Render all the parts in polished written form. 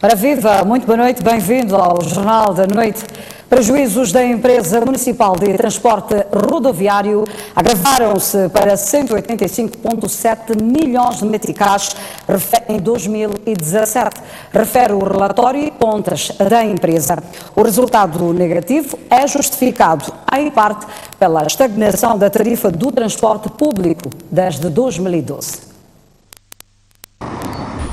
Ora viva, muito boa noite, bem-vindo ao Jornal da Noite. Prejuízos da empresa municipal de transporte rodoviário agravaram-se para 185,7 milhões de meticais em 2017, refere o relatório e contas da empresa. O resultado negativo é justificado, em parte, pela estagnação da tarifa do transporte público desde 2012.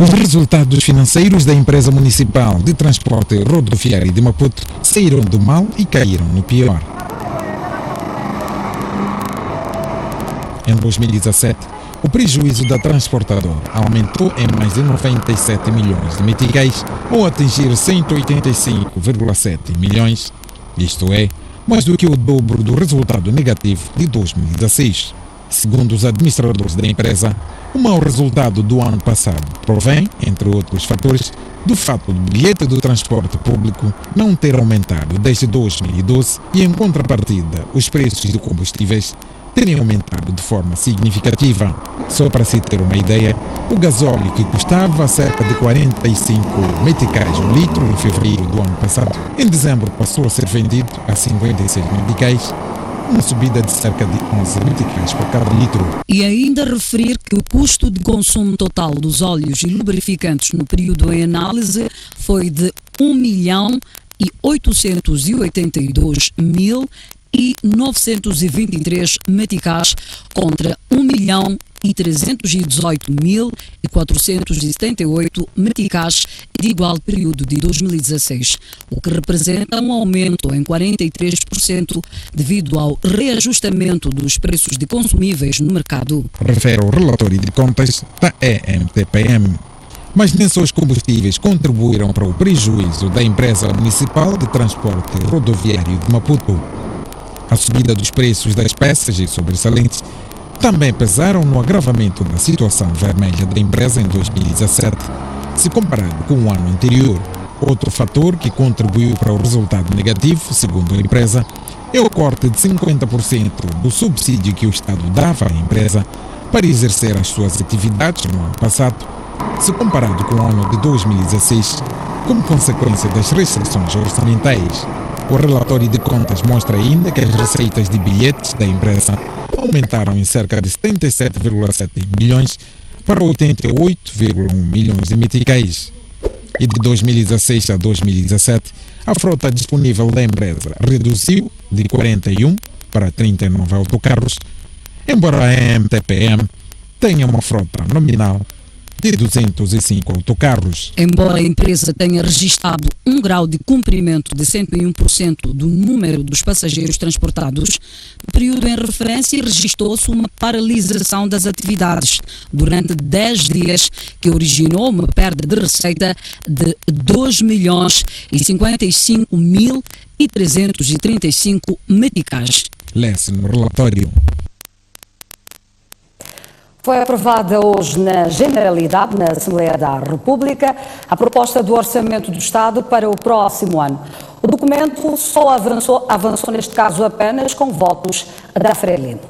Os resultados financeiros da empresa municipal de transporte rodoviário de Maputo saíram do mal e caíram no pior. Em 2017, o prejuízo da transportadora aumentou em mais de 97 milhões de meticais, ou atingir 185,7 milhões, isto é, mais do que o dobro do resultado negativo de 2016. Segundo os administradores da empresa, o mau resultado do ano passado provém, entre outros fatores, do fato do bilhete do transporte público não ter aumentado desde 2012 e, em contrapartida, os preços de combustíveis terem aumentado de forma significativa. Só para se ter uma ideia, o gasóleo, que custava cerca de 45 meticais um litro em fevereiro do ano passado, em dezembro passou a ser vendido a 56 meticais, uma subida de cerca de 11 meticais por cada litro. E ainda referir que o custo de consumo total dos óleos e lubrificantes no período em análise foi de 1.882.923 meticais contra 1.318.478 meticais de igual período de 2016, o que representa um aumento em 43% devido ao reajustamento dos preços de consumíveis no mercado. Refere o relatório de contas da EMTPM. Mas nem só os combustíveis contribuíram para o prejuízo da empresa municipal de transporte rodoviário de Maputo. A subida dos preços das peças e sobressalentes também pesaram no agravamento da situação vermelha da empresa em 2017, se comparado com o ano anterior. Outro fator que contribuiu para o resultado negativo, segundo a empresa, é o corte de 50% do subsídio que o Estado dava à empresa para exercer as suas atividades no ano passado, se comparado com o ano de 2016, como consequência das restrições orçamentais. O relatório de contas mostra ainda que as receitas de bilhetes da empresa aumentaram em cerca de 77,7 milhões para 88,1 milhões de meticais. E de 2016 a 2017, a frota disponível da empresa reduziu de 41 para 39 autocarros, embora a EMTPM tenha uma frota nominal de 205 autocarros. Embora a empresa tenha registrado um grau de cumprimento de 101% do número dos passageiros transportados, no período em referência registrou-se uma paralisação das atividades durante 10 dias, que originou uma perda de receita de 2.055.335 meticais. Lê-se no relatório. Foi aprovada hoje na Generalidade, na Assembleia da República, a proposta do Orçamento do Estado para o próximo ano. O documento só avançou neste caso apenas com votos da Frelimo.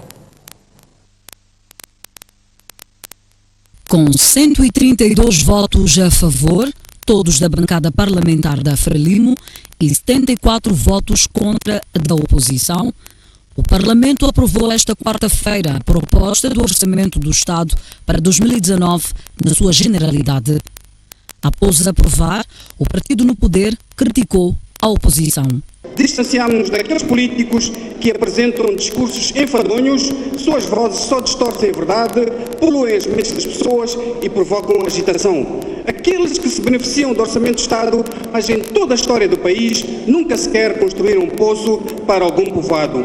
Com 132 votos a favor, todos da bancada parlamentar da Frelimo, e 74 votos contra da oposição, o Parlamento aprovou esta quarta-feira a proposta do Orçamento do Estado para 2019 na sua generalidade. Após aprovar, o partido no poder criticou a oposição. Distanciamos-nos daqueles políticos que apresentam discursos enfadonhos, suas vozes só distorcem a verdade, poluem as mentes das pessoas e provocam agitação. Aqueles que se beneficiam do Orçamento do Estado, mas em toda a história do país, nunca sequer construíram um poço para algum povoado.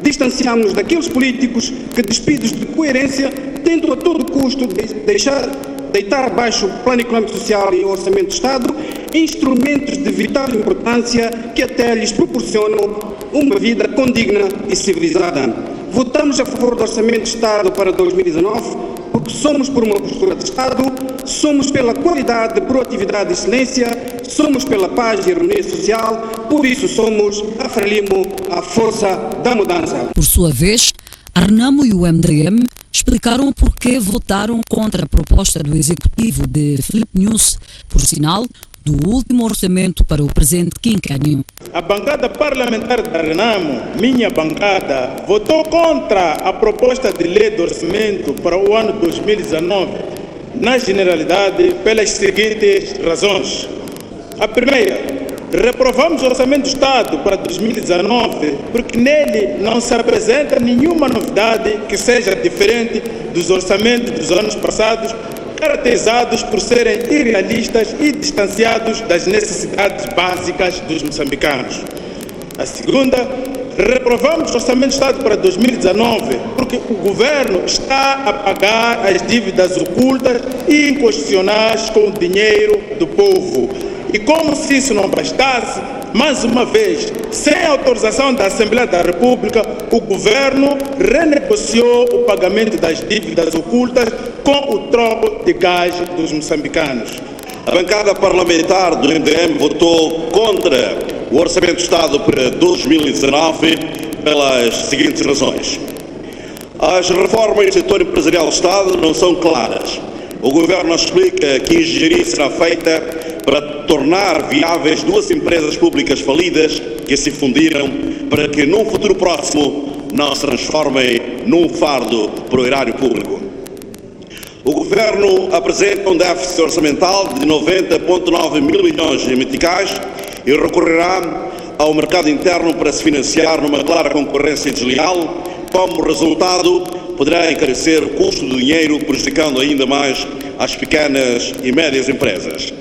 Distanciamos-nos daqueles políticos que, despidos de coerência, tentam a todo custo deitar abaixo o Plano Econômico Social e o Orçamento do Estado, instrumentos de vital importância que até lhes proporcionam uma vida condigna e civilizada. Votamos a favor do Orçamento do Estado para 2019 porque somos por uma postura de Estado, somos pela qualidade, proatividade e excelência, somos pela paz e harmonia social, por isso somos a Frelimo, a força da mudança. Por sua vez, a Renamo e o MDM explicaram por que votaram contra a proposta do Executivo de Filipe Nunes. Por sinal, do último orçamento para o presente quinquênio. A bancada parlamentar da Renamo, minha bancada, votou contra a proposta de lei de orçamento para o ano 2019, na generalidade, pelas seguintes razões. A primeira, reprovamos o Orçamento do Estado para 2019 porque nele não se apresenta nenhuma novidade que seja diferente dos orçamentos dos anos passados, caracterizados por serem irrealistas e distanciados das necessidades básicas dos moçambicanos. A segunda, reprovamos o Orçamento do Estado para 2019 porque o governo está a pagar as dívidas ocultas e inconstitucionais com o dinheiro do povo. E como se isso não bastasse, mais uma vez, sem autorização da Assembleia da República, o governo renegociou o pagamento das dívidas ocultas com o troco de gás dos moçambicanos. A bancada parlamentar do MDM votou contra o Orçamento do Estado para 2019 pelas seguintes razões. As reformas do setor empresarial do Estado não são claras. O governo explica que engenharia será feita para tornar viáveis duas empresas públicas falidas que se fundiram para que num futuro próximo não se transformem num fardo para o erário público. O governo apresenta um déficit orçamental de 90,9 mil milhões de meticais e recorrerá ao mercado interno para se financiar numa clara concorrência desleal. Como resultado, poderá encarecer o custo do dinheiro, prejudicando ainda mais as pequenas e médias empresas.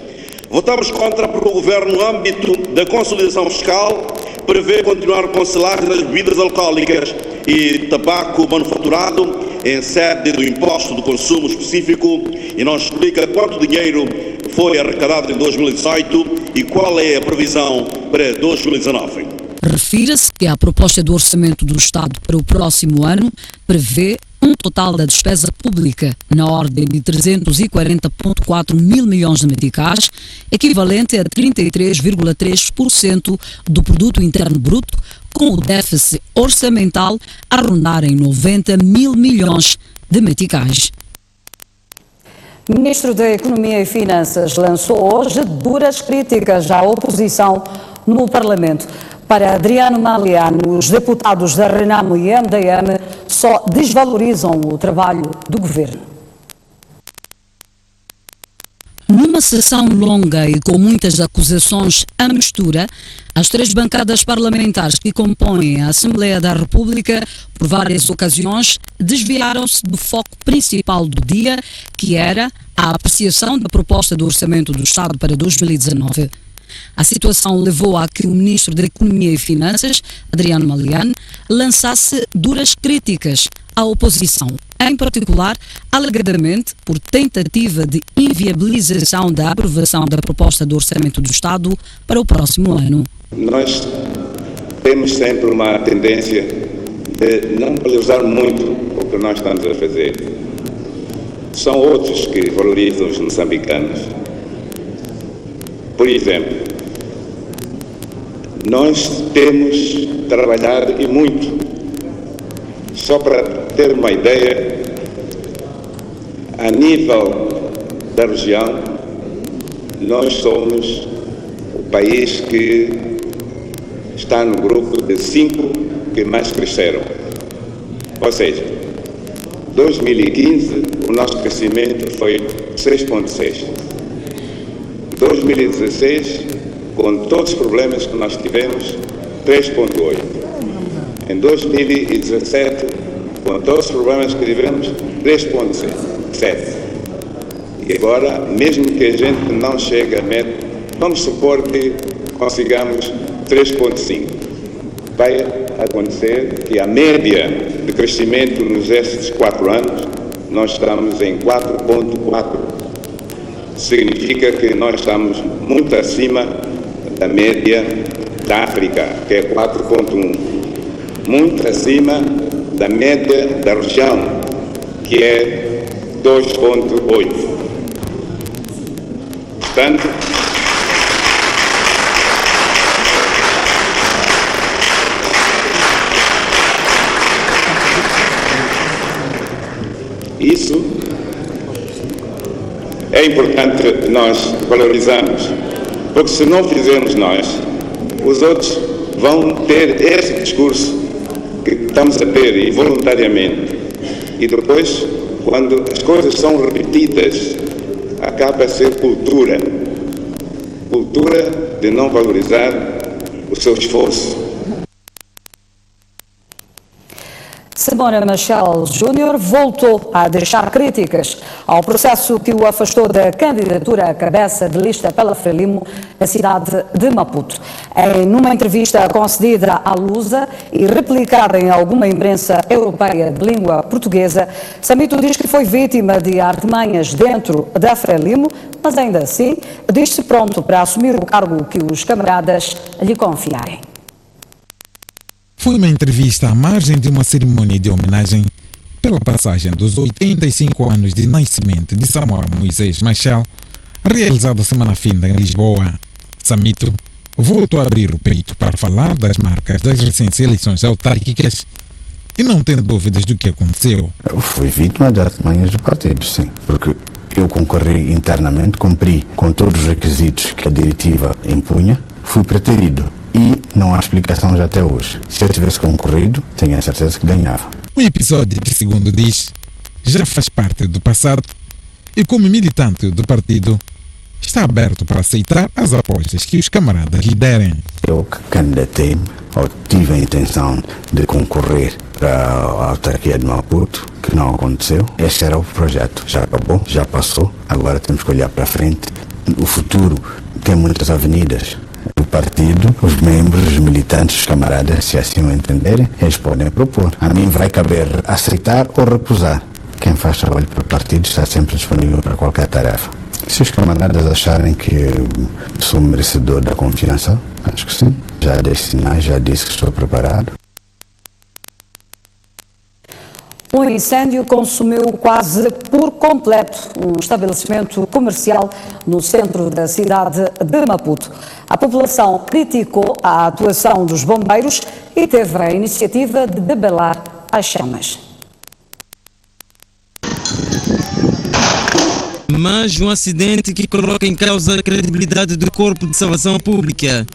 Votamos contra porque o governo, no âmbito da consolidação fiscal, prevê continuar com selagem das bebidas alcoólicas e tabaco manufaturado em sede do imposto do consumo específico e não explica quanto dinheiro foi arrecadado em 2018 e qual é a previsão para 2019. Refira-se que a proposta do Orçamento do Estado para o próximo ano prevê um total da despesa pública na ordem de 340,4 mil milhões de meticais, equivalente a 33,3% do produto interno bruto, com o déficit orçamental a rondar em 90 mil milhões de meticais. O Ministro da Economia e Finanças lançou hoje duras críticas à oposição no Parlamento. Para Adriano Maliano, os deputados da Renamo e MDM só desvalorizam o trabalho do governo. Numa sessão longa e com muitas acusações à mistura, as três bancadas parlamentares que compõem a Assembleia da República, por várias ocasiões, desviaram-se do foco principal do dia, que era a apreciação da proposta do Orçamento do Estado para 2019. A situação levou a que o Ministro da Economia e Finanças, Adriano Maliano, lançasse duras críticas à oposição, em particular, alegadamente, por tentativa de inviabilização da aprovação da proposta do Orçamento do Estado para o próximo ano. Nós temos sempre uma tendência de não valorizar muito o que nós estamos a fazer. São outros que valorizam os moçambicanos. Por exemplo, nós temos trabalhado e muito. Só para ter uma ideia, a nível da região, nós somos o país que está no grupo de 5 que mais cresceram. Ou seja, 2015 o nosso crescimento foi 6,6. 2016, com todos os problemas que nós tivemos, 3,8. Em 2017, com todos os problemas que tivemos, 3,7. E agora, mesmo que a gente não chegue a meta, vamos supor que consigamos 3,5. Vai acontecer que a média de crescimento nestes 4 anos, nós estamos em 4,4. Significa que nós estamos muito acima da média da África, que é 4,1. Muito acima da média da região, que é 2,8. Portanto, isso é importante nós valorizarmos. Porque se não fizermos nós, os outros vão ter esse discurso que estamos a ter e voluntariamente. E depois, quando as coisas são repetidas, acaba a ser cultura. Cultura de não valorizar o seu esforço. Simona Machel Júnior voltou a deixar críticas ao processo que o afastou da candidatura à cabeça de lista pela Frelimo na cidade de Maputo. Numa entrevista concedida à Lusa e replicada em alguma imprensa europeia de língua portuguesa, Samito diz que foi vítima de artimanhas dentro da Frelimo, mas ainda assim diz-se pronto para assumir o cargo que os camaradas lhe confiarem. Foi uma entrevista à margem de uma cerimônia de homenagem pela passagem dos 85 anos de nascimento de Samuel Moisés Machel, realizada semana finda em Lisboa. Samito voltou a abrir o peito para falar das marcas das recentes eleições autárquicas e não tem dúvidas do que aconteceu. Eu fui vítima de artimanhas do partido, sim, porque eu concorri internamente, cumpri com todos os requisitos que a diretiva impunha, fui preterido. E não há explicações até hoje. Se eu tivesse concorrido, tenho a certeza que ganhava. O episódio que, segundo diz, já faz parte do passado e, como militante do partido, está aberto para aceitar as apostas que os camaradas lhe derem. Eu candidatei-me, ou tive a intenção de concorrer para a autarquia de Maputo, que não aconteceu. Este era o projeto. Já acabou, já passou. Agora temos que olhar para frente. O futuro tem muitas avenidas. O partido, os membros, os militantes, os camaradas, se assim o entenderem, eles podem propor. A mim vai caber aceitar ou recusar. Quem faz trabalho para o partido está sempre disponível para qualquer tarefa. Se os camaradas acharem que sou merecedor da confiança, acho que sim. Já dei sinais, já disse que estou preparado. Um incêndio consumiu quase por completo um estabelecimento comercial no centro da cidade de Maputo. A população criticou a atuação dos bombeiros e teve a iniciativa de debelar as chamas. Mas um acidente que coloca em causa a credibilidade do Corpo de Salvação Pública.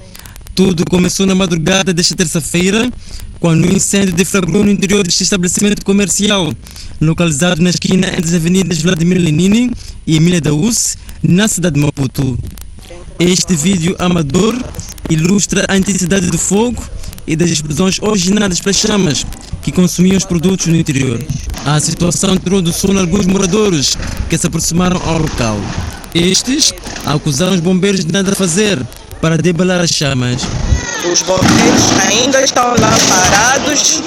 Tudo começou na madrugada desta terça-feira, quando um incêndio deflagrou no interior deste estabelecimento comercial, localizado na esquina entre as avenidas Vladimir Lenin e Emília Daús, na cidade de Maputo. Este vídeo amador ilustra a intensidade do fogo e das explosões originadas pelas chamas que consumiam os produtos no interior. A situação tirou do sono alguns moradores que se aproximaram ao local. Estes acusaram os bombeiros de nada fazer para debelar as chamas. Os bombeiros ainda estão lá parados,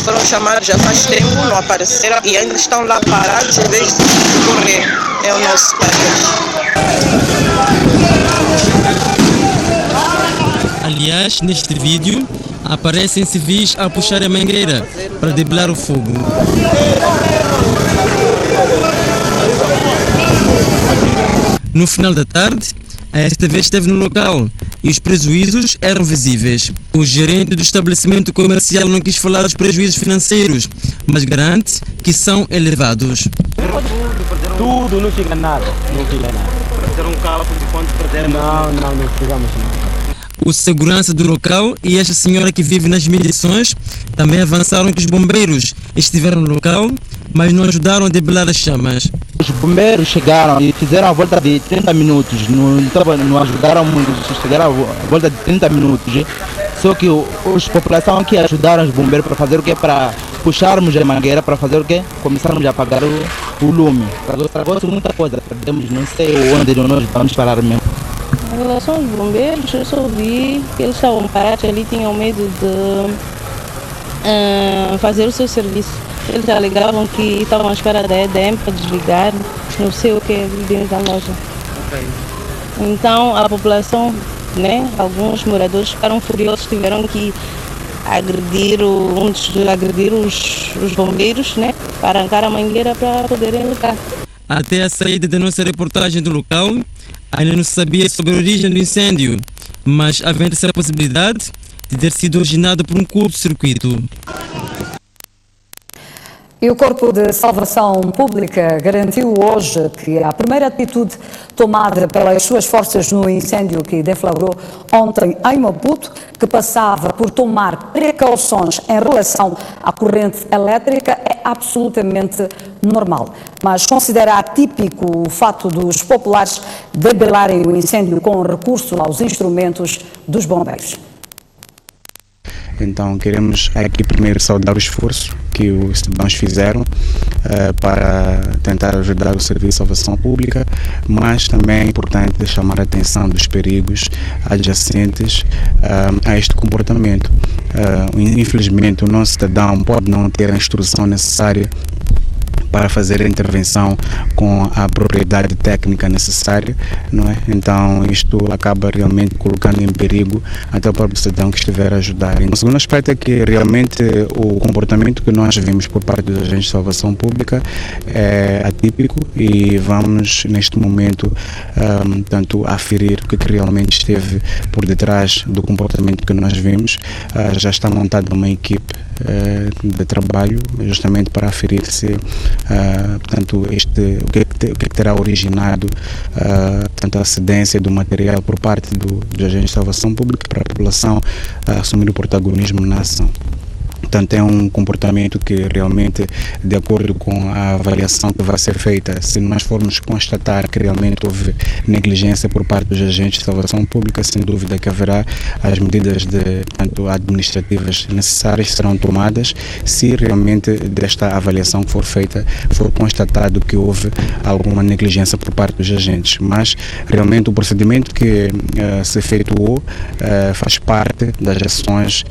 foram chamados já faz tempo, não apareceram e ainda estão lá parados em vez de correr. É o nosso país. Aliás, neste vídeo, aparecem civis a puxar a mangueira para debelar o fogo. No final da tarde, a STV esteve no local e os prejuízos eram visíveis. O gerente do estabelecimento comercial não quis falar dos prejuízos financeiros, mas garante que são elevados. Tudo, não fica nada, não fica nada. Perderam um carro de quanto perderam? Não ficamos nada. O segurança do local e esta senhora que vive nas mediações também avançaram que os bombeiros estiveram no local, mas não ajudaram a debelar as chamas. Os bombeiros chegaram e fizeram a volta de 30 minutos, não ajudaram muito, chegaram a volta de 30 minutos. Só que a população que ajudaram os bombeiros para fazer o quê? Para puxarmos a mangueira, para fazer o quê? Começarmos a apagar o lume. Estragou-se muita coisa, perdemos, não sei onde nós vamos parar mesmo. Em relação aos bombeiros, eu só vi que eles estavam parados ali, tinham medo de fazer o seu serviço. Eles alegavam que estavam à espera da EDM para desligar, não sei o que, dentro da loja. Okay. Então a população, né, alguns moradores ficaram furiosos, tiveram que agredir os bombeiros, né, para arrancar a mangueira para poderem ligar. Até a saída da nossa reportagem do local, ainda não se sabia sobre a origem do incêndio, mas havendo-se a possibilidade de ter sido originado por um curto-circuito. E o Corpo de Salvação Pública garantiu hoje que a primeira atitude tomada pelas suas forças no incêndio que deflagrou ontem em Maputo, que passava por tomar precauções em relação à corrente elétrica, é absolutamente normal. Mas considera atípico o fato dos populares debelarem o incêndio com recurso aos instrumentos dos bombeiros. Então queremos aqui primeiro saudar o esforço que os cidadãos fizeram para tentar ajudar o Serviço de Salvação Pública, mas também é importante chamar a atenção dos perigos adjacentes a este comportamento. Infelizmente o nosso cidadão pode não ter a instrução necessária para fazer a intervenção com a propriedade técnica necessária, não é? Então isto acaba realmente colocando em perigo até o próprio cidadão que estiver a ajudar. O segundo aspecto é que realmente o comportamento que nós vimos por parte dos agentes de salvação pública é atípico e vamos neste momento tanto aferir o que realmente esteve por detrás do comportamento que nós vimos. Já está montada uma equipe de trabalho justamente para aferir se portanto, o que terá originado portanto, a cedência do material por parte dos agentes de salvação pública para a população assumir o protagonismo na ação. Portanto, é um comportamento que realmente, de acordo com a avaliação que vai ser feita, se nós formos constatar que realmente houve negligência por parte dos agentes de salvação pública, sem dúvida que haverá as medidas portanto, administrativas necessárias serão tomadas. Se realmente desta avaliação que for feita, for constatado que houve alguma negligência por parte dos agentes. Mas, realmente, o procedimento que se efetuou faz parte das ações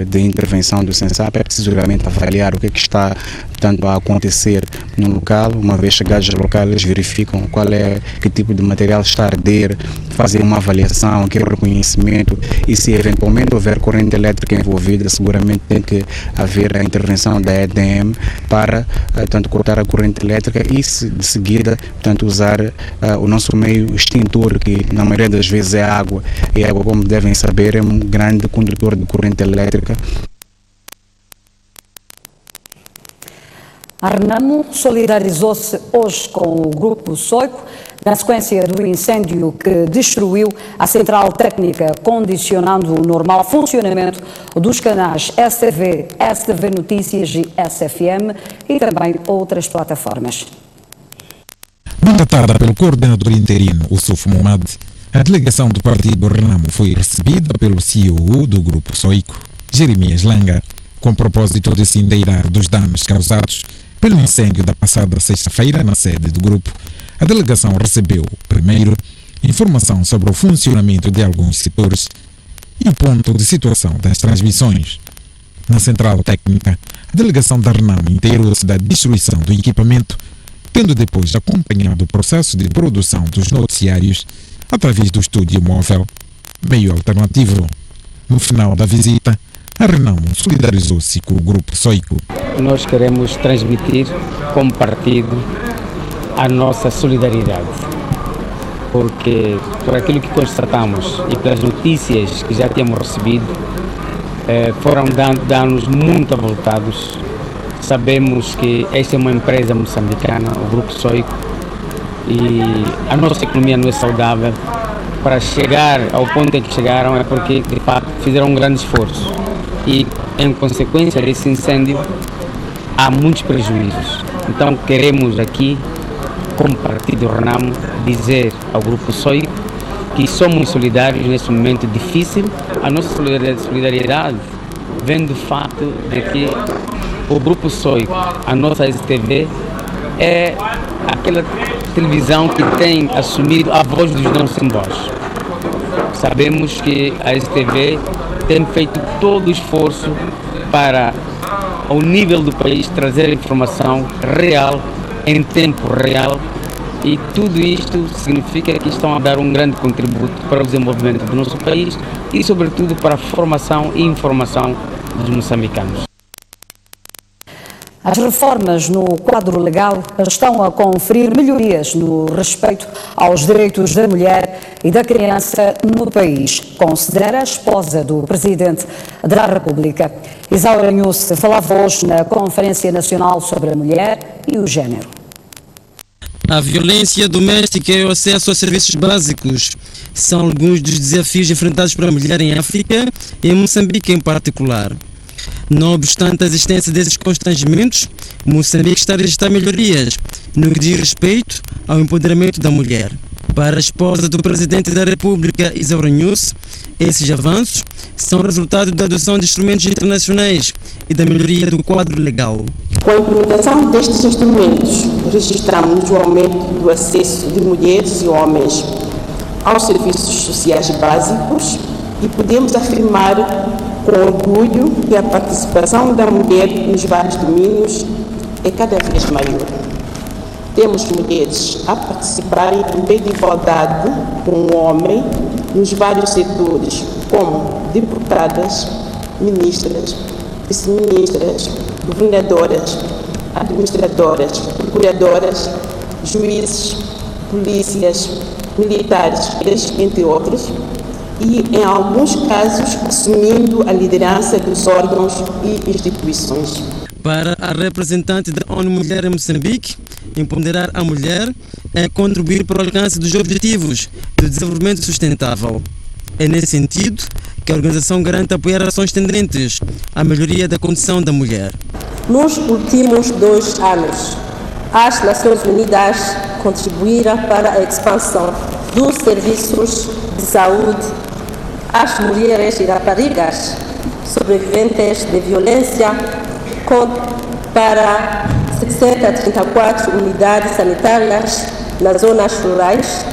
de intervenção do SENSAP. É preciso realmente avaliar o que está portanto, a acontecer no local. Uma vez chegados ao local, eles verificam que tipo de material está a arder, fazer uma avaliação, que é o reconhecimento, e se eventualmente houver corrente elétrica envolvida, seguramente tem que haver a intervenção da EDM para portanto, cortar a corrente elétrica e de seguida portanto, usar o nosso meio extintor, que na maioria das vezes é água, e a água, como devem saber, é um grande condutor de corrente elétrica. A Renamo solidarizou-se hoje com o Grupo Soico na sequência do incêndio que destruiu a central técnica, condicionando o normal funcionamento dos canais STV, STV Notícias e SFM e também outras plataformas. Mandatada pelo coordenador interino, Ossuf Momad, a delegação do partido Renamo foi recebida pelo CEO do Grupo Soico, Jeremias Langa, com o propósito de se inteirar dos danos causados pelo incêndio da passada sexta-feira na sede do grupo. A delegação recebeu, primeiro, informação sobre o funcionamento de alguns setores e o ponto de situação das transmissões. Na central técnica, a delegação da Renamo inteirou-se da destruição do equipamento, tendo depois acompanhado o processo de produção dos noticiários através do estúdio móvel, meio alternativo. No final da visita, a Renamo solidarizou-se com o Grupo Soico. Nós queremos transmitir como partido a nossa solidariedade, porque por aquilo que constatamos e pelas notícias que já tínhamos recebido, foram danos muito avultados. Sabemos que esta é uma empresa moçambicana, o Grupo Soico, e a nossa economia não é saudável. Para chegar ao ponto em que chegaram é porque, de fato, fizeram um grande esforço. E, em consequência desse incêndio, há muitos prejuízos. Então, queremos aqui, como partido Renamo, dizer ao Grupo Soico que somos solidários nesse momento difícil. A nossa solidariedade vem do fato de que o Grupo Soico, a nossa STV, é aquela televisão que tem assumido a voz dos não sem voz. Sabemos que a STV tem feito todo o esforço para, ao nível do país, trazer informação real, em tempo real, e tudo isto significa que estão a dar um grande contributo para o desenvolvimento do nosso país e, sobretudo, para a formação e informação dos moçambicanos. As reformas no quadro legal estão a conferir melhorias no respeito aos direitos da mulher e da criança no país, considera a esposa do Presidente da República. Isaura Nhusse falava hoje na Conferência Nacional sobre a Mulher e o Gênero. A violência doméstica e o acesso aos serviços básicos são alguns dos desafios enfrentados pela mulher em África e em Moçambique em particular. Não obstante a existência desses constrangimentos, Moçambique está a registrar melhorias no que diz respeito ao empoderamento da mulher. Para a esposa do Presidente da República, Isaura Nhusse, esses avanços são resultado da adoção de instrumentos internacionais e da melhoria do quadro legal. Com a implementação destes instrumentos, registramos o aumento do acesso de mulheres e homens aos serviços sociais básicos e podemos afirmar com orgulho que a participação da mulher nos vários domínios é cada vez maior. Temos mulheres a participarem em pé de igualdade com o homem nos vários setores, como deputadas, ministras, vice-ministras, governadoras, administradoras, procuradoras, juízes, polícias, militares, entre outros, e, em alguns casos, assumindo a liderança dos órgãos e instituições. Para a representante da ONU Mulher em Moçambique, empoderar a mulher é contribuir para o alcance dos objetivos do desenvolvimento sustentável. É nesse sentido que a organização garante apoiar ações tendentes à melhoria da condição da mulher. Nos últimos 2 anos, as Nações Unidas contribuíram para a expansão dos serviços de saúde às mulheres e raparigas sobreviventes de violência, para 634 unidades sanitárias nas zonas rurais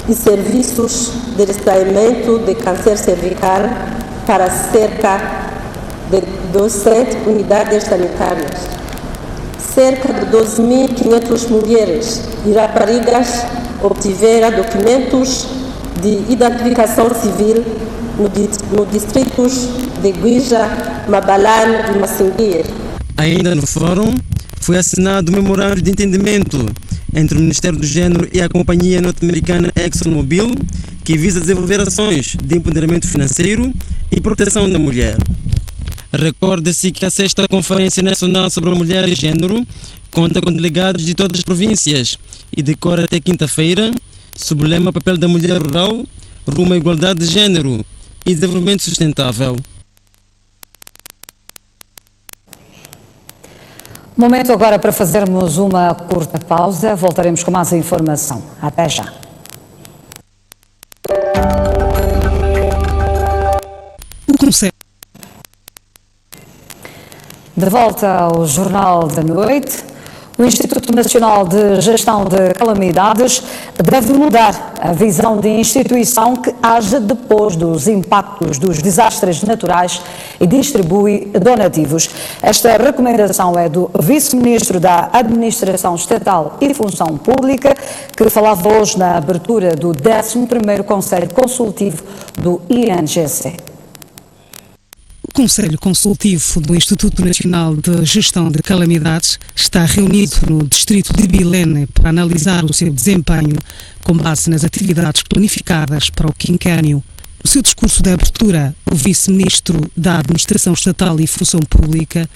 e serviços de rastreamento de câncer cervical para cerca de 200 unidades sanitárias. Cerca de 12.500 mulheres e raparigas obtiveram documentos de identificação civil no distritos de Guija, Mabalane e Massinguir. Ainda no fórum, foi assinado um memorando de entendimento entre o Ministério do Gênero e a companhia norte-americana ExxonMobil, que visa desenvolver ações de empoderamento financeiro e proteção da mulher. Recorde-se que a 6ª Conferência Nacional sobre a Mulher e Gênero conta com delegados de todas as províncias e decorre até quinta-feira, sob o lema Papel da Mulher Rural, rumo à igualdade de gênero e desenvolvimento sustentável. Momento agora para fazermos uma curta pausa. Voltaremos com mais informação. Até já. De volta ao Jornal da Noite. O Instituto Nacional de Gestão de Calamidades deve mudar a visão de instituição que age depois dos impactos dos desastres naturais e distribui donativos. Esta recomendação é do Vice-Ministro da Administração Estatal e Função Pública, que falava hoje na abertura do 11º Conselho Consultivo do INGC. O Conselho Consultivo do Instituto Nacional de Gestão de Calamidades está reunido no distrito de Bilene para analisar o seu desempenho com base nas atividades planificadas para o quinquênio. No seu discurso de abertura, o Vice-Ministro da Administração Estatal e Função Pública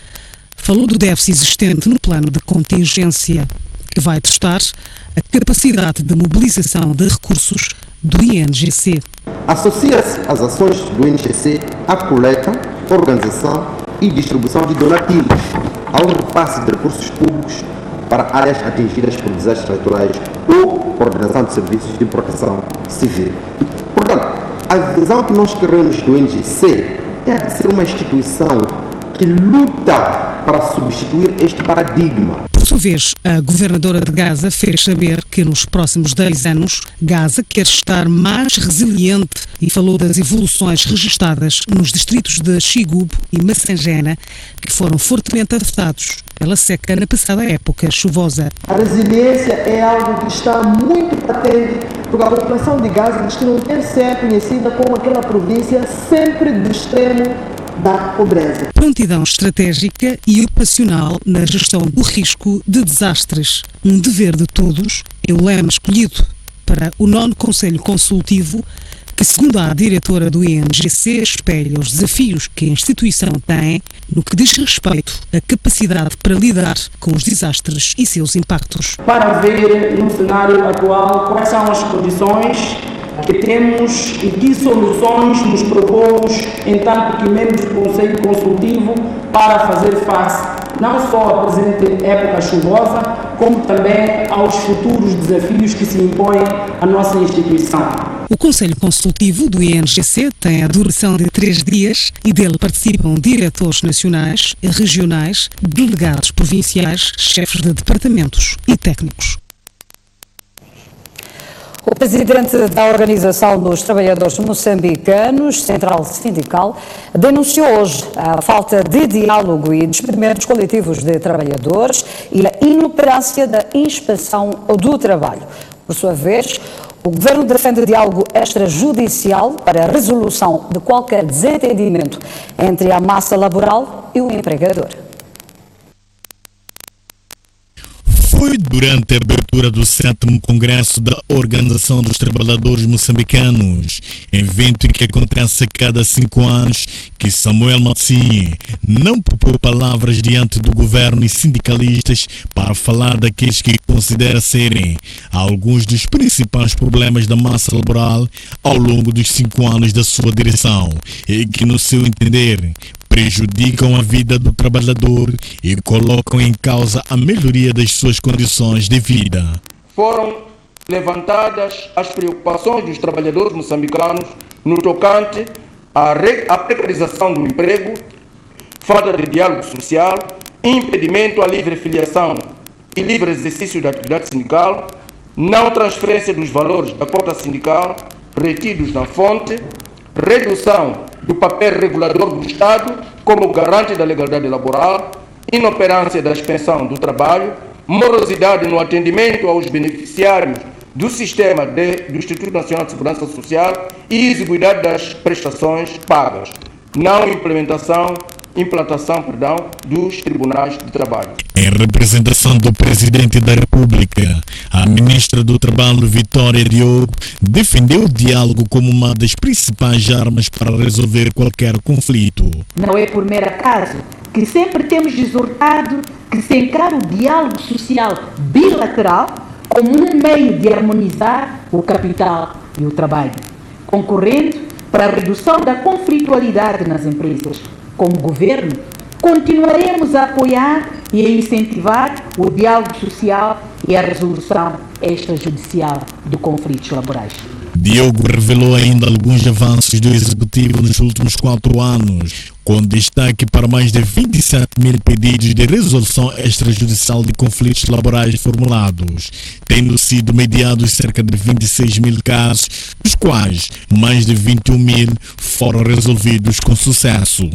falou do déficit existente no plano de contingência, que vai testar a capacidade de mobilização de recursos do INGC. Associa-se às ações do INGC à coleta, organização e distribuição de donativos, ao repasse de recursos públicos para áreas atingidas por desastres naturais ou coordenação de serviços de proteção civil. Portanto, a visão que nós queremos do INGC é de ser uma instituição que luta para substituir este paradigma. Por sua vez, a governadora de Gaza fez saber que nos próximos 10 anos Gaza quer estar mais resiliente e falou das evoluções registadas nos distritos de Xigubo e Massangena, que foram fortemente afetados pela seca na passada época chuvosa. A resiliência é algo que está muito patente, porque a população de Gaza diz que não quer ser conhecida como aquela província sempre do extremo da pobreza. prontidão estratégica e operacional na gestão do risco de desastres. Um dever de todos é o lema escolhido para o 9º Conselho Consultivo, que, segundo a diretora do INGC, espelha os desafios que a instituição tem no que diz respeito à capacidade para lidar com os desastres e seus impactos. Para ver, no cenário atual, quais são as condições que temos e que soluções nos propomos, enquanto que membros do Conselho Consultivo, para fazer face não só à presente época chuvosa, como também aos futuros desafios que se impõem à nossa instituição. O Conselho Consultivo do INGC tem a duração de 3 dias e dele participam diretores nacionais, regionais, delegados provinciais, chefes de departamentos e técnicos. O presidente da Organização dos Trabalhadores Moçambicanos, Central Sindical, denunciou hoje a falta de diálogo e despedimentos coletivos de trabalhadores e a inoperância da inspeção do trabalho. Por sua vez, o Governo defende diálogo extrajudicial para a resolução de qualquer desentendimento entre a massa laboral e o empregador. Foi durante a abertura do 7º Congresso da Organização dos Trabalhadores Moçambicanos, evento que acontece a cada 5 anos, que Samuel Matsinhe não poupou palavras diante do governo e sindicalistas para falar daqueles que considera serem alguns dos principais problemas da massa laboral ao longo dos 5 anos da sua direção e que, no seu entender, prejudicam a vida do trabalhador e colocam em causa a melhoria das suas condições de vida. Foram levantadas as preocupações dos trabalhadores moçambicanos no tocante à precarização do emprego, falta de diálogo social, impedimento à livre filiação e livre exercício da atividade sindical, não transferência dos valores da cota sindical retidos na fonte, redução do papel regulador do Estado como garante da legalidade laboral, inoperância da inspeção do trabalho, morosidade no atendimento aos beneficiários do sistema do Instituto Nacional de Segurança Social e exiguidade das prestações pagas, não implantação dos tribunais de trabalho. Em representação do Presidente da República, a Ministra do Trabalho, Vitória Diogo, defendeu o diálogo como uma das principais armas para resolver qualquer conflito. Não é por mero acaso que sempre temos exortado que se encara o diálogo social bilateral como um meio de harmonizar o capital e o trabalho, concorrendo para a redução da conflitualidade nas empresas. Como governo, continuaremos a apoiar e a incentivar o diálogo social e a resolução extrajudicial de conflitos laborais. Diogo revelou ainda alguns avanços do Executivo nos últimos 4 anos, com destaque para mais de 27 mil pedidos de resolução extrajudicial de conflitos laborais formulados, tendo sido mediados cerca de 26 mil casos, dos quais mais de 21 mil foram resolvidos com sucesso.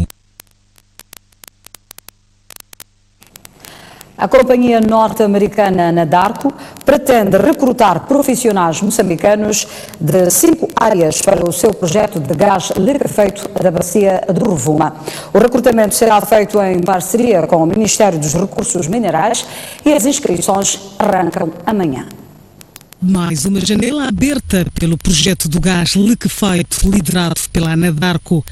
A companhia norte-americana Anadarko pretende recrutar profissionais moçambicanos de 5 áreas para o seu projeto de gás liquefeito da bacia do Rovuma. O recrutamento será feito em parceria com o Ministério dos Recursos Minerais e as inscrições arrancam amanhã. Mais uma janela aberta pelo projeto do gás liquefeito liderado pela Anadarko.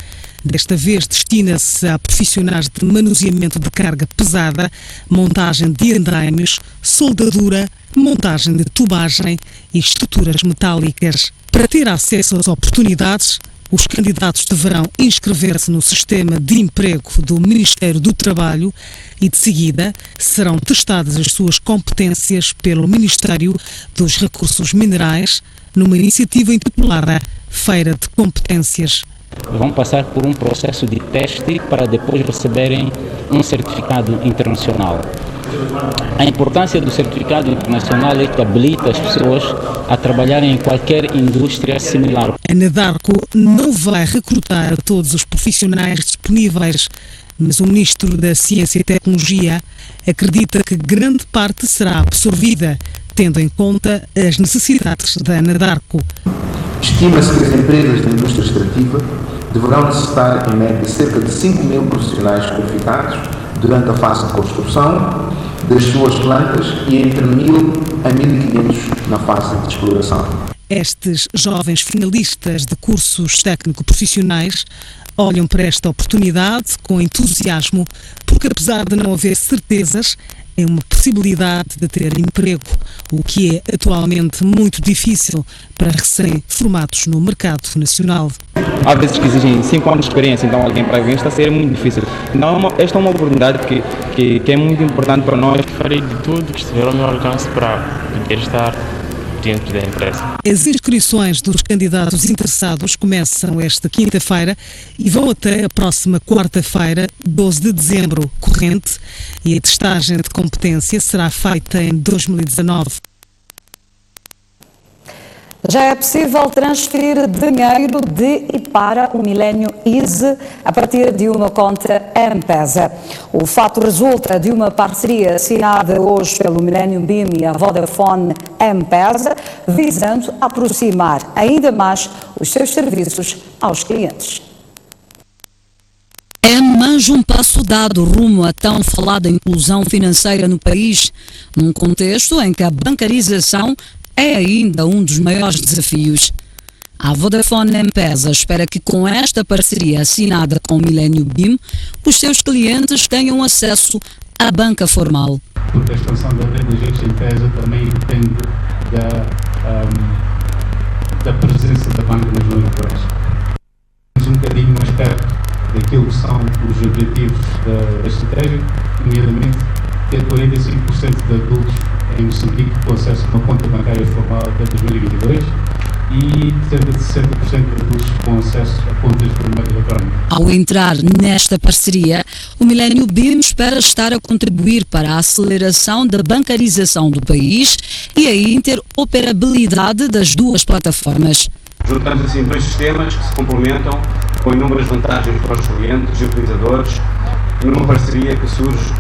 Desta vez destina-se a profissionais de manuseamento de carga pesada, montagem de andaimes, soldadura, montagem de tubagem e estruturas metálicas. Para ter acesso às oportunidades, os candidatos deverão inscrever-se no sistema de emprego do Ministério do Trabalho e, de seguida, serão testadas as suas competências pelo Ministério dos Recursos Minerais numa iniciativa intitulada Feira de Competências. Vão passar por um processo de teste para depois receberem um certificado internacional. A importância do certificado internacional é que habilita as pessoas a trabalharem em qualquer indústria similar. A Anadarko não vai recrutar todos os profissionais disponíveis, mas o Ministro da Ciência e Tecnologia acredita que grande parte será absorvida, tendo em conta as necessidades da Anadarko. Estima-se que as empresas da indústria extrativa deverão necessitar, em média, cerca de 5 mil profissionais qualificados durante a fase de construção das suas plantas e entre 1.000 a 1.500 na fase de exploração. Estes jovens finalistas de cursos técnico-profissionais olham para esta oportunidade com entusiasmo, porque apesar de não haver certezas, é uma possibilidade de ter emprego, o que é atualmente muito difícil para recém-formados no mercado nacional. Há vezes que exigem 5 anos de experiência, então alguém para vir está a ser muito difícil. Não, esta é uma oportunidade que é muito importante para nós. Farei de tudo que estiver ao meu alcance para poder estar dentro da empresa. As inscrições dos candidatos interessados começam esta quinta-feira e vão até a próxima quarta-feira, 12 de dezembro corrente, e a testagem de competência será feita em 2019. Já é possível transferir dinheiro de e para o Millennium Easy a partir de uma conta M-Pesa. O fato resulta de uma parceria assinada hoje pelo Millennium BIM e a Vodafone M-Pesa, visando aproximar ainda mais os seus serviços aos clientes. É mais um passo dado rumo à tão falada inclusão financeira no país, num contexto em que a bancarização é ainda um dos maiores desafios. A Vodafone M-Pesa espera que com esta parceria assinada com o Millennium BIM, os seus clientes tenham acesso à banca formal. Porque a expansão da rede de agentes M-Pesa também depende da presença da banca nas locais. Um bocadinho mais perto daquilo que são os objetivos da estratégia, nomeadamente ter 45% de adultos em Moçambique com acesso a uma conta bancária formal até 2022 e cerca de 60% de adultos com acesso a contas por meio eletrónico. Ao entrar nesta parceria, o Millennium BIM espera estar a contribuir para a aceleração da bancarização do país e a interoperabilidade das duas plataformas. Juntamos assim dois sistemas que se complementam com inúmeras vantagens para os clientes e utilizadores numa parceria que surge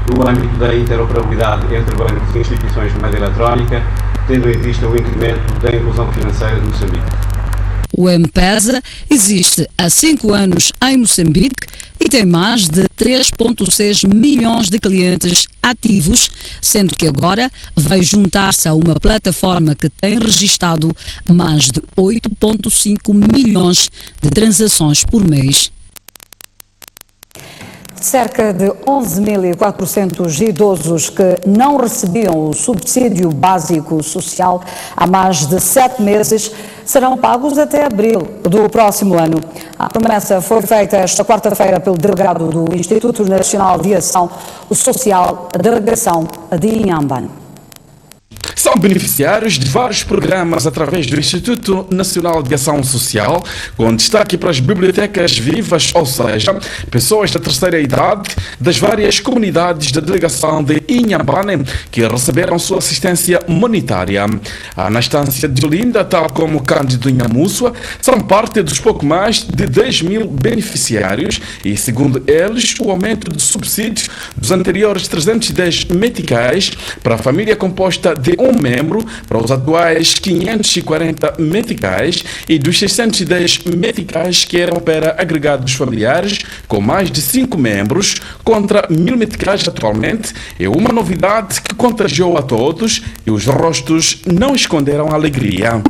do âmbito da interoperabilidade entre bancos e instituições de moeda eletrónica, tendo em vista o incremento da inclusão financeira de Moçambique. O M-Pesa existe há 5 anos em Moçambique e tem mais de 3,6 milhões de clientes ativos, sendo que agora vai juntar-se a uma plataforma que tem registado mais de 8,5 milhões de transações por mês. Cerca de 11.400 idosos que não recebiam o subsídio básico social há mais de 7 meses serão pagos até abril do próximo ano. A promessa foi feita esta quarta-feira pelo delegado do Instituto Nacional de Ação Social, a delegação de Inhambane. São beneficiários de vários programas através do Instituto Nacional de Ação Social, com destaque para as bibliotecas vivas, ou seja, pessoas da terceira idade das várias comunidades da delegação de Inhambane que receberam sua assistência monetária. A Anastâcia de Olinda, tal como Cândido Inhamussua, são parte dos pouco mais de 10 mil beneficiários e, segundo eles, o aumento de subsídios dos anteriores 310 meticais para a família composta de um membro para os atuais 540 meticais e dos 610 meticais que eram para agregados familiares com mais de 5 membros contra 1000 meticais atualmente é uma novidade que contagiou a todos e os rostos não esconderam a alegria.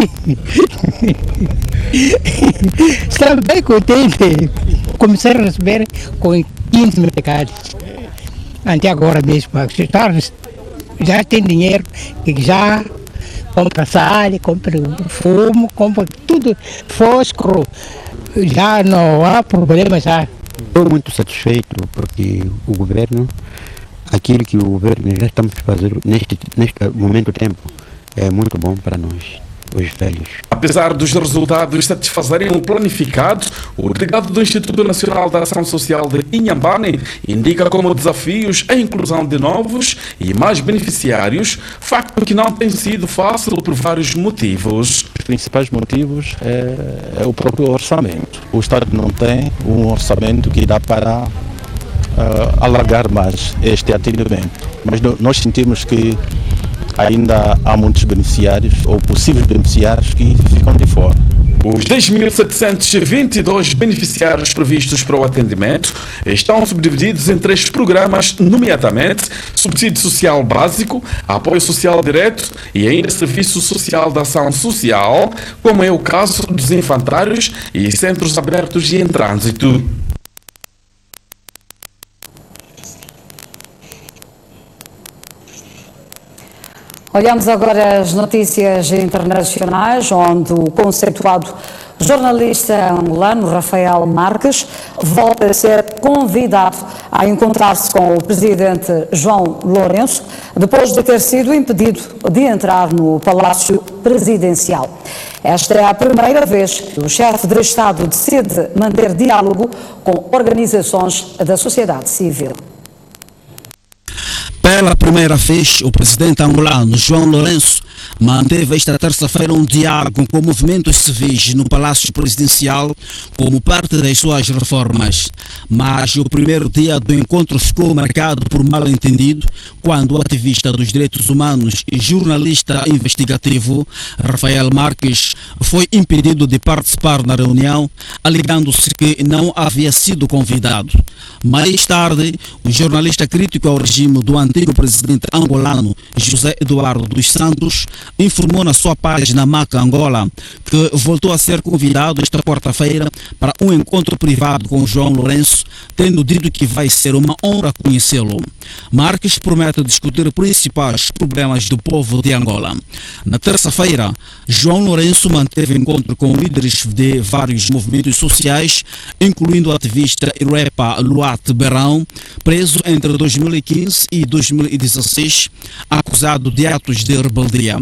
Estamos bem contentes. Comecei a receber com 15 meticais. Até agora mesmo. Já tem dinheiro que já compra sal, compra fumo, compra tudo, fósforo, já não há problema já. Estou muito satisfeito porque o governo, aquilo que o governo já estamos fazendo neste momento tempo, é muito bom para nós, os velhos. Apesar dos resultados satisfazerem o planificado, o delegado do Instituto Nacional da Ação Social de Inhambane indica como desafios a inclusão de novos e mais beneficiários, facto que não tem sido fácil por vários motivos. Os principais motivos é o próprio orçamento. O Estado não tem um orçamento que dá para alargar mais este atendimento, mas nós sentimos que ainda há muitos beneficiários ou possíveis beneficiários que ficam de fora. Os 10.722 beneficiários previstos para o atendimento estão subdivididos em 3 programas, nomeadamente subsídio social básico, apoio social direto e ainda serviço social da ação social, como é o caso dos infantários e centros abertos e em trânsito. Olhamos agora as notícias internacionais, onde o conceituado jornalista angolano Rafael Marques volta a ser convidado a encontrar-se com o presidente João Lourenço, depois de ter sido impedido de entrar no Palácio Presidencial. Esta é a primeira vez que o chefe de Estado decide manter diálogo com organizações da sociedade civil. Pela primeira vez, o presidente angolano João Lourenço manteve esta terça-feira um diálogo com movimentos civis no Palácio Presidencial como parte das suas reformas. Mas o primeiro dia do encontro ficou marcado por mal-entendido quando o ativista dos direitos humanos e jornalista investigativo Rafael Marques foi impedido de participar na reunião, alegando-se que não havia sido convidado. Mais tarde, o jornalista crítico ao regime do antigo presidente angolano José Eduardo dos Santos informou na sua página Maca Angola que voltou a ser convidado esta quarta-feira para um encontro privado com João Lourenço, tendo dito que vai ser uma honra conhecê-lo. Marques promete discutir principais problemas do povo de Angola. Na terça-feira, João Lourenço manteve encontro com líderes de vários movimentos sociais, incluindo o ativista Irepa Luat Berão, preso entre 2015 e 2016, acusado de atos de rebeldia.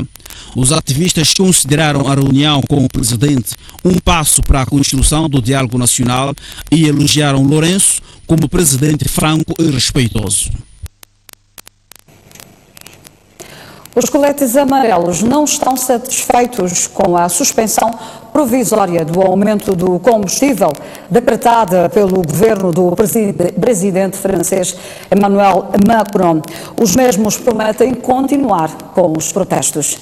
Os ativistas consideraram a reunião com o presidente um passo para a construção do diálogo nacional e elogiaram Lourenço como presidente franco e respeitoso. Os coletes amarelos não estão satisfeitos com a suspensão provisória do aumento do combustível decretada pelo governo do presidente francês Emmanuel Macron. Os mesmos prometem continuar com os protestos.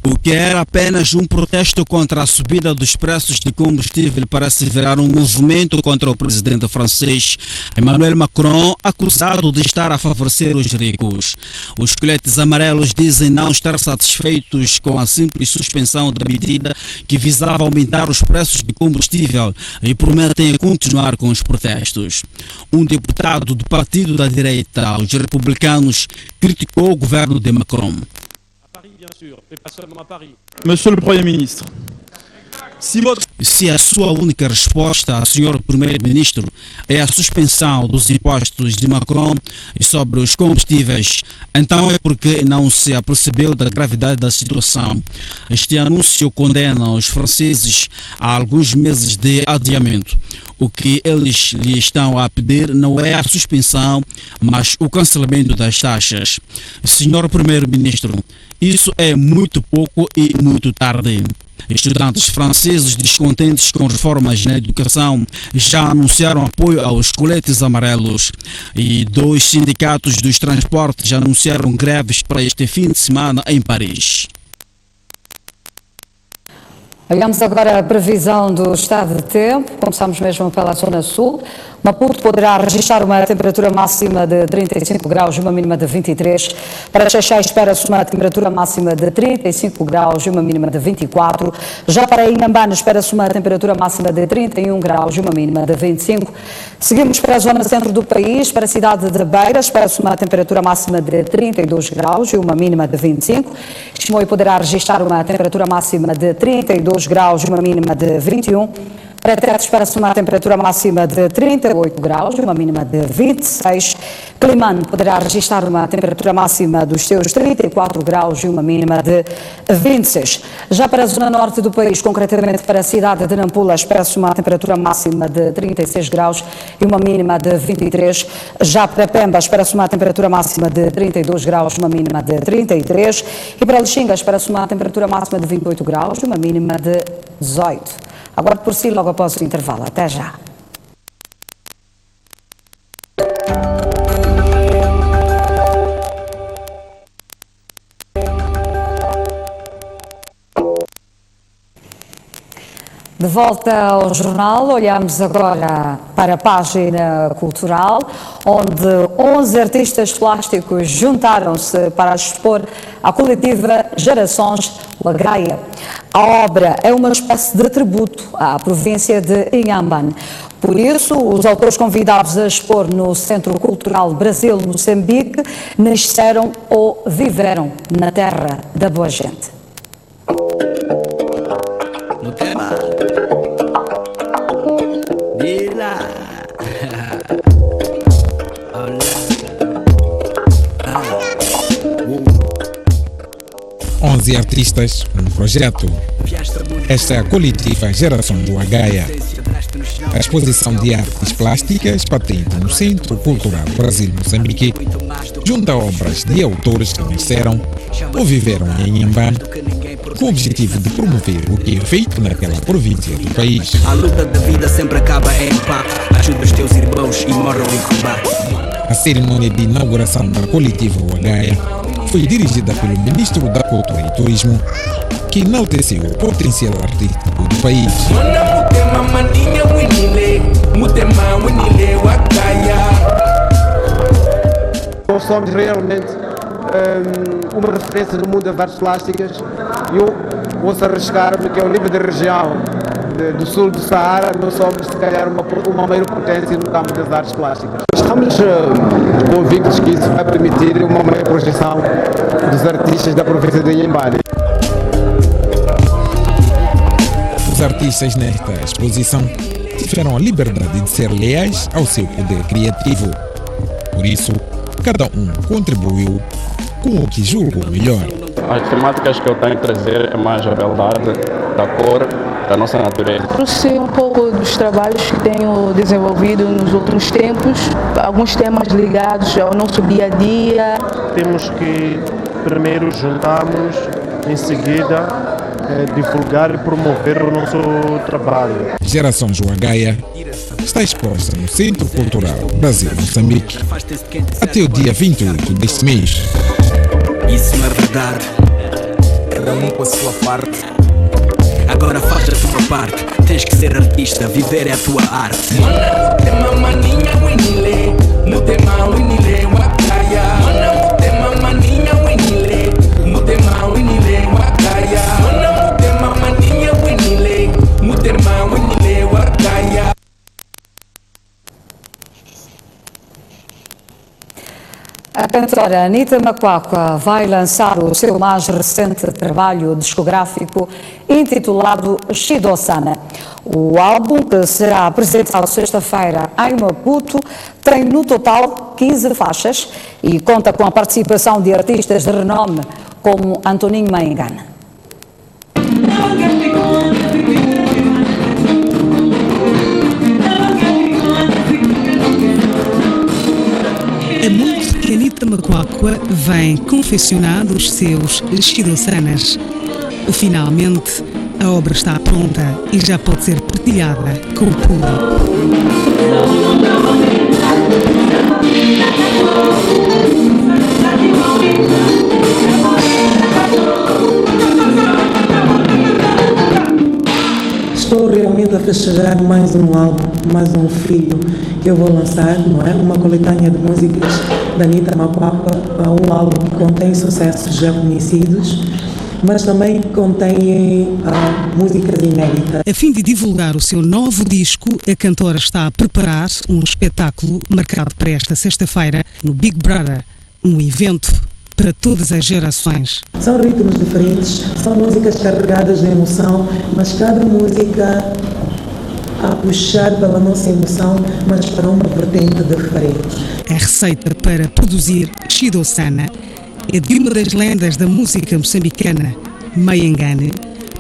O que era apenas um protesto contra a subida dos preços de combustível parece virar um movimento contra o presidente francês Emmanuel Macron, acusado de estar a favorecer os ricos. Os coletes amarelos dizem não estar satisfeitos com a simples suspensão da medida que visava aumentar os preços de combustível e prometem continuar com os protestos. Um deputado do partido da direita, os republicanos, criticou o governo de Macron. Monsieur le Premier ministre, se a sua única resposta, Sr. Primeiro-Ministro, é a suspensão dos impostos de Macron sobre os combustíveis, então é porque não se apercebeu da gravidade da situação. Este anúncio condena os franceses a alguns meses de adiamento. O que eles lhe estão a pedir não é a suspensão, mas o cancelamento das taxas. Sr. Primeiro-Ministro, isso é muito pouco e muito tarde. Estudantes franceses descontentes com reformas na educação já anunciaram apoio aos coletes amarelos e 2 sindicatos dos transportes já anunciaram greves para este fim de semana em Paris. Olhamos agora a previsão do estado de tempo. Começamos mesmo pela zona sul. Maputo poderá registrar uma temperatura máxima de 35 graus e uma mínima de 23. Para Xaixai espera-se uma temperatura máxima de 35 graus e uma mínima de 24. Já para Inhambane espera-se uma temperatura máxima de 31 graus e uma mínima de 25. Seguimos para a zona centro do país. Para a cidade de Beira espera-se uma temperatura máxima de 32 graus e uma mínima de 25. Chimoio poderá registrar uma temperatura máxima de 32 graus e uma mínima de 21. Para Tete espera-se uma temperatura máxima de 38 graus e uma mínima de 26. Climane poderá registrar uma temperatura máxima dos seus 34 graus e uma mínima de 26. Já para a zona norte do país, concretamente para a cidade de Nampula, espera-se uma temperatura máxima de 36 graus e uma mínima de 23. Já para Pemba, espera-se uma temperatura máxima de 32 graus e uma mínima de 33. E para Lixinga, espera-se uma temperatura máxima de 28 graus e uma mínima de 18. Agora por si, logo após o intervalo. Até já. De volta ao jornal, olhamos agora para a página cultural, onde 11 artistas plásticos juntaram-se para expor a coletiva Gerações Lagaia. A obra é uma espécie de tributo à província de Inhambane. Por isso, os autores convidados a expor no Centro Cultural Brasil-Moçambique nasceram ou viveram na terra da boa gente. No tema Dila 11 artistas, um projeto. Esta é a coletiva Geração do Agaia. A exposição de artes plásticas patente no Centro Cultural Brasil-Moçambique junta obras de autores que nasceram ou viveram em Inhambane, com o objetivo de promover o que é feito naquela província do país. A luta da vida sempre acaba em paz. Ajuda os teus irmãos e morram em combate. A cerimônia de inauguração da coletiva Agaia foi dirigida pelo Ministro da Cultura e Turismo, que enalteceu o potencial artístico do país. Nós somos realmente uma referência no mundo das artes plásticas. Eu posso arriscar-me que ao nível da região do sul do Saara, nós somos se calhar uma maior potência no campo das artes plásticas. Estamos convictos que isso vai permitir uma maior projeção dos artistas da província de Inhambane. Os artistas nesta exposição tiveram a liberdade de ser leais ao seu poder criativo. Por isso, cada um contribuiu com o que julgou melhor. As temáticas que eu tenho a trazer é mais a beldade da cor da nossa natureza. Trouxe um pouco dos trabalhos que tenho desenvolvido nos últimos tempos, alguns temas ligados ao nosso dia a dia. Temos que primeiro juntarmos, em seguida divulgar e promover o nosso trabalho. Geração Agaia está exposta no Centro Cultural Brasil-Moçambique até o dia 28 deste mês. Isso não é verdade. Cada um com a sua parte. Agora faz a tua parte. Tens que ser artista, viver é a tua arte. A cantora Anitta Macuacua vai lançar o seu mais recente trabalho discográfico intitulado Shidosana. O álbum, que será apresentado sexta-feira em Maputo, tem no total 15 faixas e conta com a participação de artistas de renome como Antoninho Maingana. É muito que Anitta Macuacua vem confeccionando os seus Shidosanas. Finalmente, a obra está pronta e já pode ser partilhada com o público. Estou realmente a festejar mais um álbum, mais um filho que eu vou lançar, não é? Uma coletânea de músicas da Anitta Macuacua, um álbum que contém sucessos já conhecidos, mas também contém músicas inéditas. A fim de divulgar o seu novo disco, a cantora está a preparar um espetáculo marcado para esta sexta-feira no Big Brother, um evento para todas as gerações. São ritmos diferentes, são músicas carregadas de emoção, mas cada música a puxar pela nossa emoção, mas para uma vertente diferente. A receita para produzir Shidosana é de uma das lendas da música moçambicana, Maingane,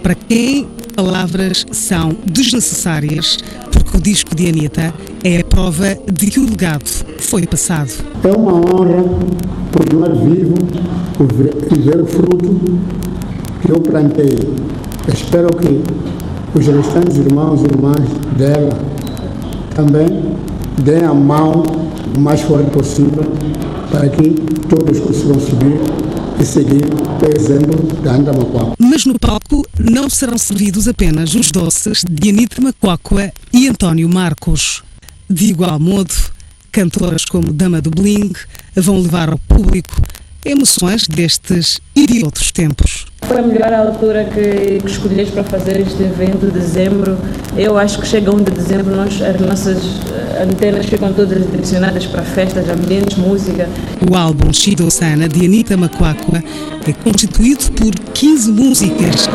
para quem palavras são desnecessárias, porque o disco de Anitta é a prova de que o legado foi passado. É uma honra continuar vivo e ver o fruto que eu plantei. Espero que os restantes irmãos e irmãs dela também deem a mão o mais forte possível para que todos consigam subir e seguir o exemplo da Anitta Macuacua. Mas no palco não serão servidos apenas os doces de Anitta Macuacua e António Marcos. De igual modo, cantoras como Dama do Bling vão levar ao público emoções destes e de outros tempos. Foi a melhor altura que escolheste para fazer este evento, dezembro. Eu acho que chega 1 de dezembro, as nossas antenas ficam todas direcionadas para festas, ambientes, música. O álbum Shidosana de Anitta Macuacua é constituído por 15 músicas.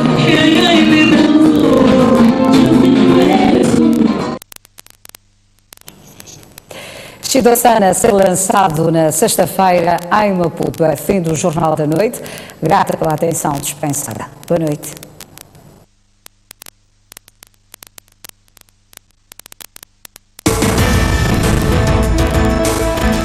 Shidosana a ser lançado na sexta-feira em Maputo. É fim do Jornal da Noite. Grata pela atenção dispensada. Boa noite.